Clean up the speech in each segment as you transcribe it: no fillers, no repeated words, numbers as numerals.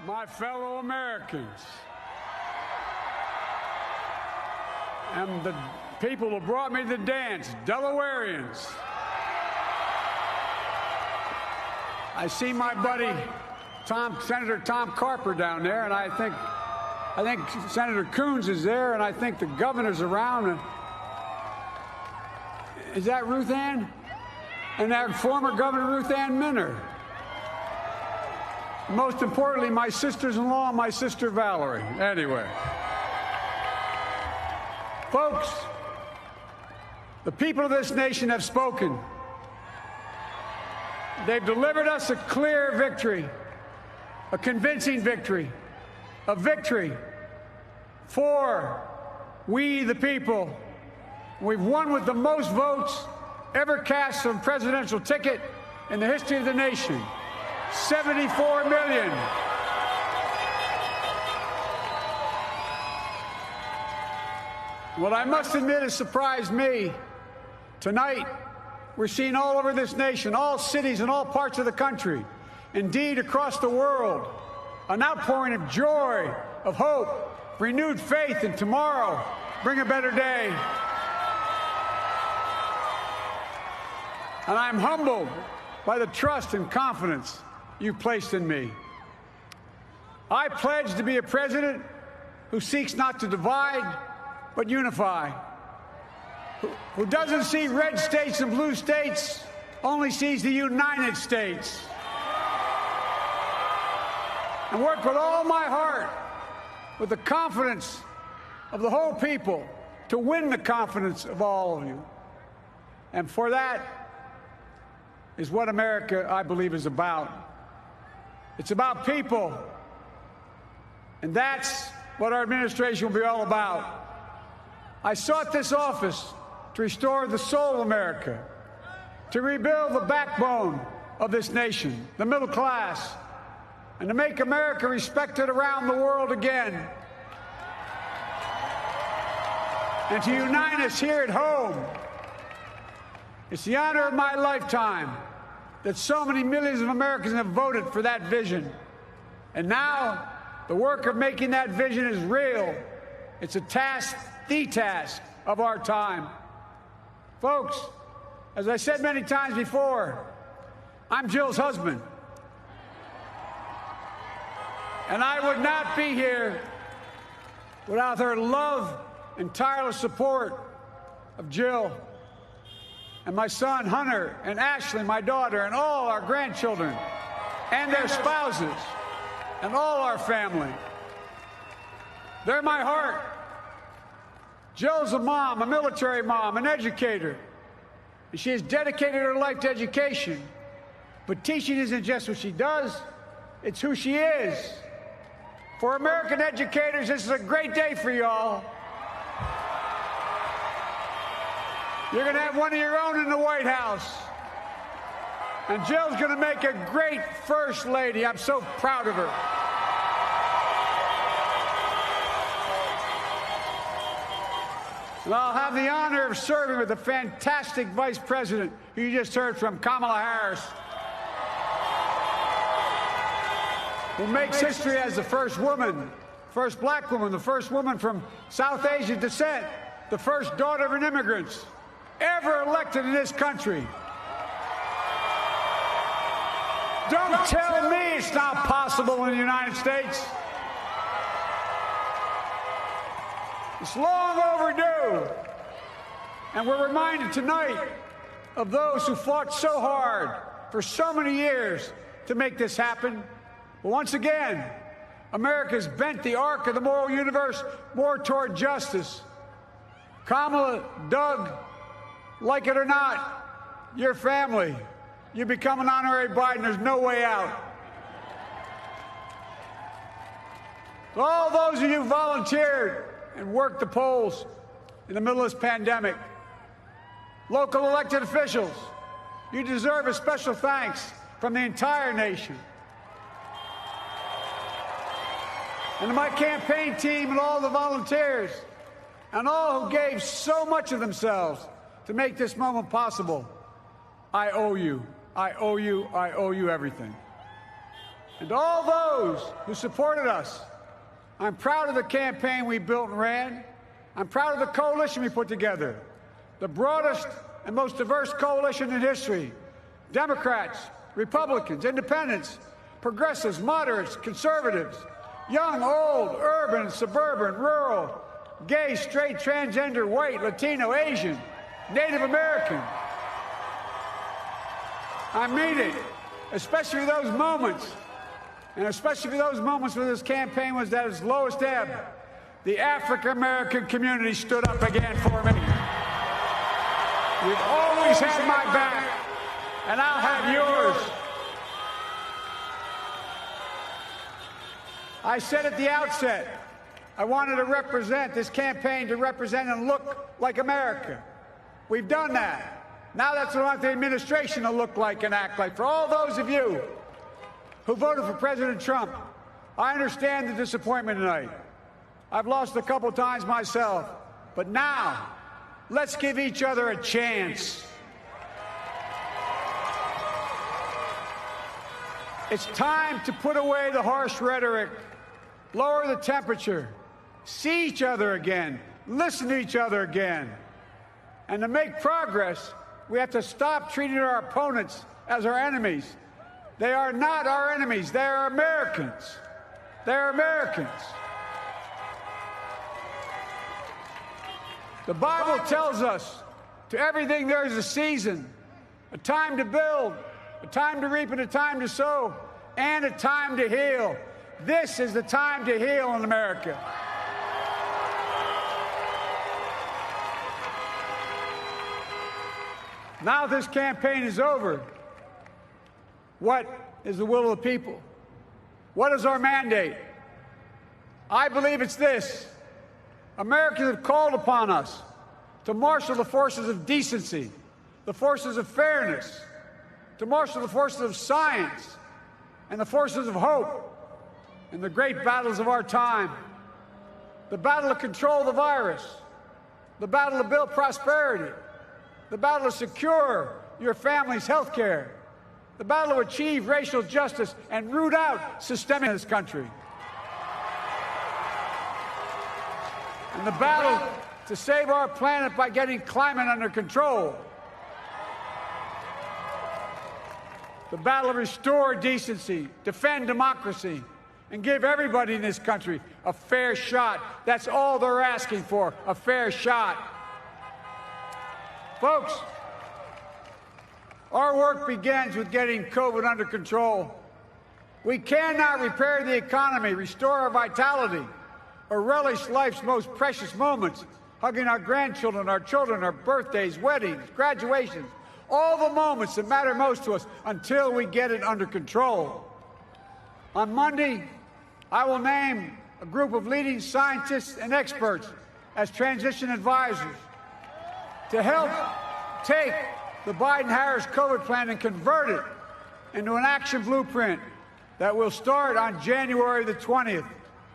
my fellow Americans, and the people who brought me to the dance, Delawareans. I see my buddy Senator Tom Carper down there, and I think Senator Coons is there, and I think the governor's around. Is that Ruth Ann? And that former Governor Ruth Ann Minner. Most importantly, my sisters-in-law and my sister Valerie. Anyway. Folks, the people of this nation have spoken. They've delivered us a clear victory, a convincing victory, a victory for we the people. We've won with the most votes ever cast on a presidential ticket in the history of the nation. 74 million. What I must admit has surprised me. Tonight, we're seeing all over this nation, all cities and all parts of the country, indeed across the world, an outpouring of joy, of hope, renewed faith in tomorrow, bring a better day. And I'm humbled by the trust and confidence you've placed in me. I pledge to be a president who seeks not to divide, but unify, who doesn't see red states and blue states, only sees the United States. And work with all my heart, with the confidence of the whole people, to win the confidence of all of you. And for that is what America, I believe, is about. It's about people. And that's what our administration will be all about. I sought this office to restore the soul of America, to rebuild the backbone of this nation, the middle class, and to make America respected around the world again, and to unite us here at home. It's the honor of my lifetime that so many millions of Americans have voted for that vision. And now, the work of making that vision is real. It's a task, the task of our time. Folks, as I said many times before, I'm Jill's husband. And I would not be here without her love and tireless support of Jill and my son Hunter and Ashley, my daughter, and all our grandchildren and their spouses and all our family. They're my heart. Jill's a mom, a military mom, an educator. And she has dedicated her life to education. But teaching isn't just what she does, it's who she is. For American educators, this is a great day for y'all. You're going to have one of your own in the White House. And Jill's going to make a great First Lady. I'm so proud of her. And I'll have the honor of serving with the fantastic Vice President who you just heard from, Kamala Harris, who makes history as the first woman, first black woman, the first woman from South Asian descent, the first daughter of an immigrant ever elected in this country. Don't tell me it's not possible in the United States. It's long overdue. And we're reminded tonight of those who fought so hard for so many years to make this happen. But once again, America's bent the arc of the moral universe more toward justice. Kamala, Doug, like it or not, your family, you become an honorary Biden, there's no way out. All those of you who volunteered and worked the polls in the middle of this pandemic, local elected officials, you deserve a special thanks from the entire nation. And to my campaign team and all the volunteers and all who gave so much of themselves to make this moment possible, I owe you. I owe you. I owe you everything. And to all those who supported us, I'm proud of the campaign we built and ran. I'm proud of the coalition we put together, the broadest and most diverse coalition in history. Democrats, Republicans, independents, progressives, moderates, conservatives, young, old, urban, suburban, rural, gay, straight, transgender, white, Latino, Asian, Native American. I mean it, especially those moments, and especially for those moments when this campaign was at its lowest ebb. The African-American community stood up again for me. You've always had my back, and I'll have yours. I said at the outset, I wanted to represent this campaign to represent and look like America. We've done that. Now that's what I want the administration to look like and act like. For all those of you who voted for President Trump, I understand the disappointment tonight. I've lost a couple times myself. But now, let's give each other a chance. It's time to put away the harsh rhetoric, lower the temperature, see each other again, listen to each other again. And to make progress, we have to stop treating our opponents as our enemies. They are not our enemies. They are Americans. They're Americans. The Bible tells us, to everything there is a season, a time to build, a time to reap and a time to sow, and a time to heal. This is the time to heal in America. Now this campaign is over. What is the will of the people? What is our mandate? I believe it's this. Americans have called upon us to marshal the forces of decency, the forces of fairness, to marshal the forces of science and the forces of hope in the great battles of our time. The battle to control the virus, the battle to build prosperity, the battle to secure your family's health care, the battle to achieve racial justice and root out systemic in this country, and the battle to save our planet by getting climate under control, the battle to restore decency, defend democracy, and give everybody in this country a fair shot. That's all they're asking for, a fair shot. Folks, our work begins with getting COVID under control. We cannot repair the economy, restore our vitality, or relish life's most precious moments, hugging our grandchildren, our children, our birthdays, weddings, graduations, all the moments that matter most to us until we get it under control. On Monday, I will name a group of leading scientists and experts as transition advisors to help take the Biden-Harris COVID plan and convert it into an action blueprint that will start on January the 20th,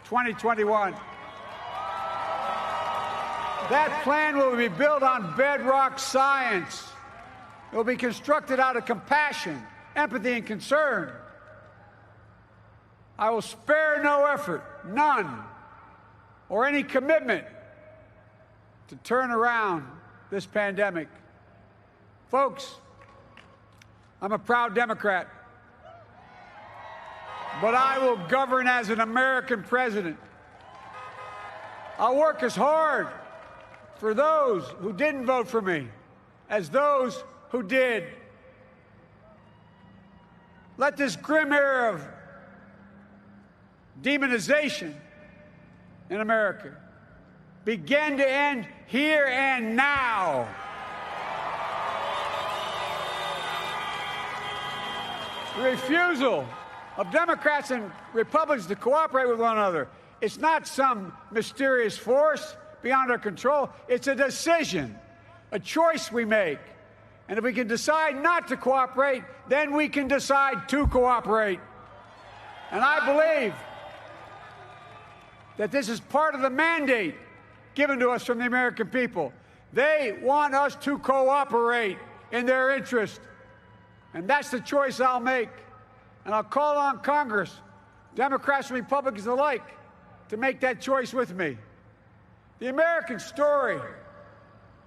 2021. That plan will be built on bedrock science. It will be constructed out of compassion, empathy, and concern. I will spare no effort, none, or any commitment to turn around this pandemic. Folks, I'm a proud Democrat, but I will govern as an American president. I'll work as hard for those who didn't vote for me as those who did. Let this grim era of demonization in America begin to end here and now. The refusal of Democrats and Republicans to cooperate with one another, it's not some mysterious force beyond our control. It's a decision, a choice we make. And if we can decide not to cooperate, then we can decide to cooperate. And I believe that this is part of the mandate given to us from the American people. They want us to cooperate in their interest. And that's the choice I'll make. And I'll call on Congress, Democrats and Republicans alike, to make that choice with me. The American story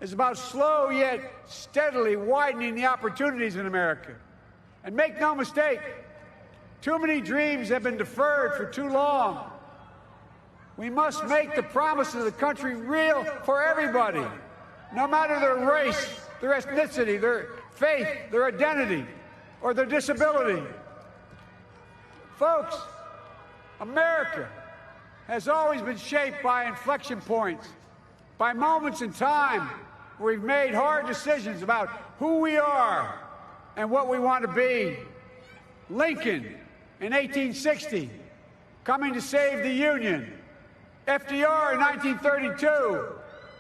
is about slow yet steadily widening the opportunities in America. And make no mistake, too many dreams have been deferred for too long. We must make the promises of the country real for everybody, no matter their race, their ethnicity, their faith, their identity, or their disability. Folks, America has always been shaped by inflection points, by moments in time where we've made hard decisions about who we are and what we want to be. Lincoln in 1860, coming to save the Union. FDR in 1932,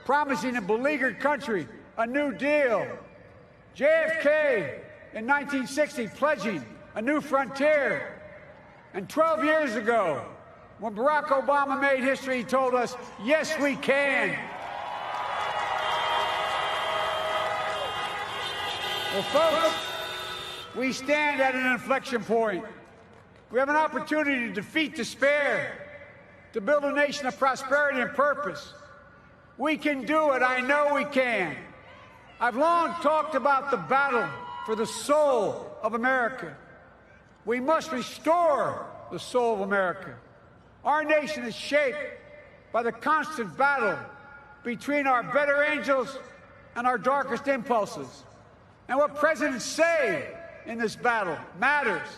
promising a beleaguered country a new deal. JFK in 1960, pledging a new frontier. And 12 years ago, when Barack Obama made history, he told us, yes, we can. Well, folks, we stand at an inflection point. We have an opportunity to defeat despair, to build a nation of prosperity and purpose. We can do it. I know we can. I've long talked about the battle for the soul of America. We must restore the soul of America. Our nation is shaped by the constant battle between our better angels and our darkest impulses. And what presidents say in this battle matters.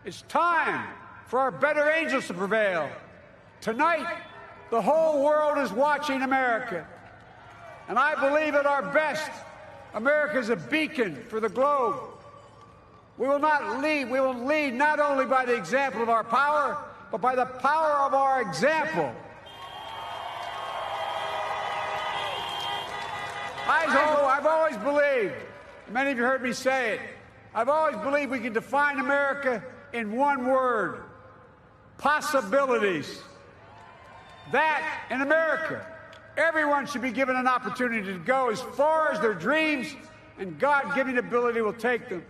It's time for our better angels to prevail. Tonight, the whole world is watching America. And I believe at our best, America is a beacon for the globe. We will lead not only by the example of our power, but by the power of our example. I've always believed, many of you heard me say it, I've always believed we can define America in one word: possibilities. That, in America, everyone should be given an opportunity to go as far as their dreams and God-given ability will take them.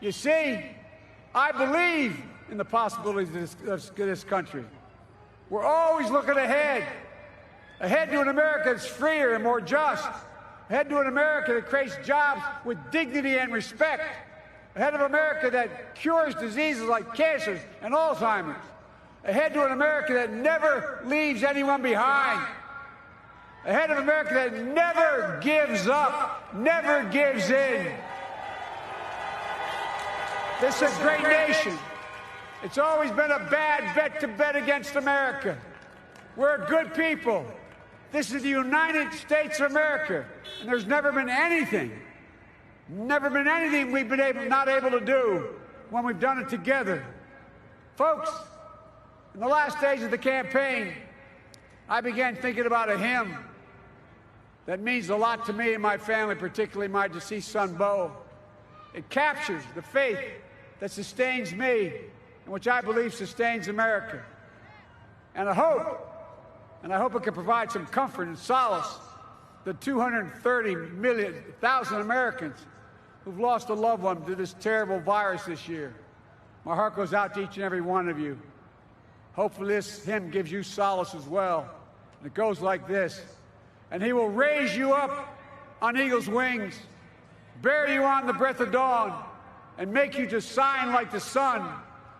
You see, I believe in the possibilities of this country. We're always looking ahead to an America that's freer and more just, ahead to an America that creates jobs with dignity and respect, ahead of America that cures diseases like cancer and Alzheimer's, ahead to an America that never leaves anyone behind, ahead of America that never gives up, never gives in. This is a great nation. It's always been a bad bet to bet against America. We're good people. This is the United States of America, and there's never been anything we've been not able to do when we've done it together. Folks, in the last days of the campaign, I began thinking about a hymn that means a lot to me and my family, particularly my deceased son, Bo. It captures the faith that sustains me and which I believe sustains America. And I hope it can provide some comfort and solace to 230,000 Americans who've lost a loved one to this terrible virus this year. My heart goes out to each and every one of you. Hopefully this hymn gives you solace as well. And it goes like this: and he will raise you up on eagle's wings, bear you on the breath of dawn, and make you to shine like the sun,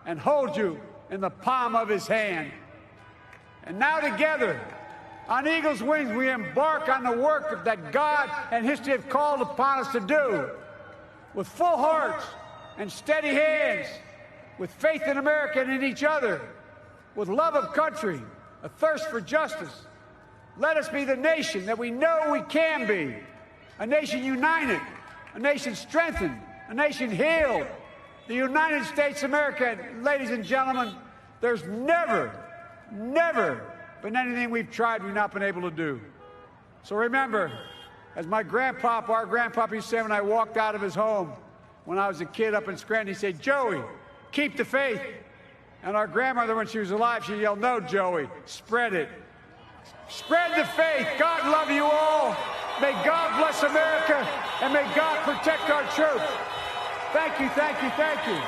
and hold you in the palm of his hand. And now together, on eagle's wings, we embark on the work that God and history have called upon us to do, with full hearts and steady hands, with faith in America and in each other, with love of country, a thirst for justice. Let us be the nation that we know we can be, a nation united, a nation strengthened, a nation healed. The United States of America, ladies and gentlemen, there's never been anything we've tried we've not been able to do. So remember, as our grandpapa used to say when I walked out of his home when I was a kid up in Scranton, he said, "Joey, keep the faith." And our grandmother, when she was alive, she yelled, "No, Joey, spread it. Spread the faith. God love you all. May God bless America, and may God protect our troops." Thank you, thank you, thank you.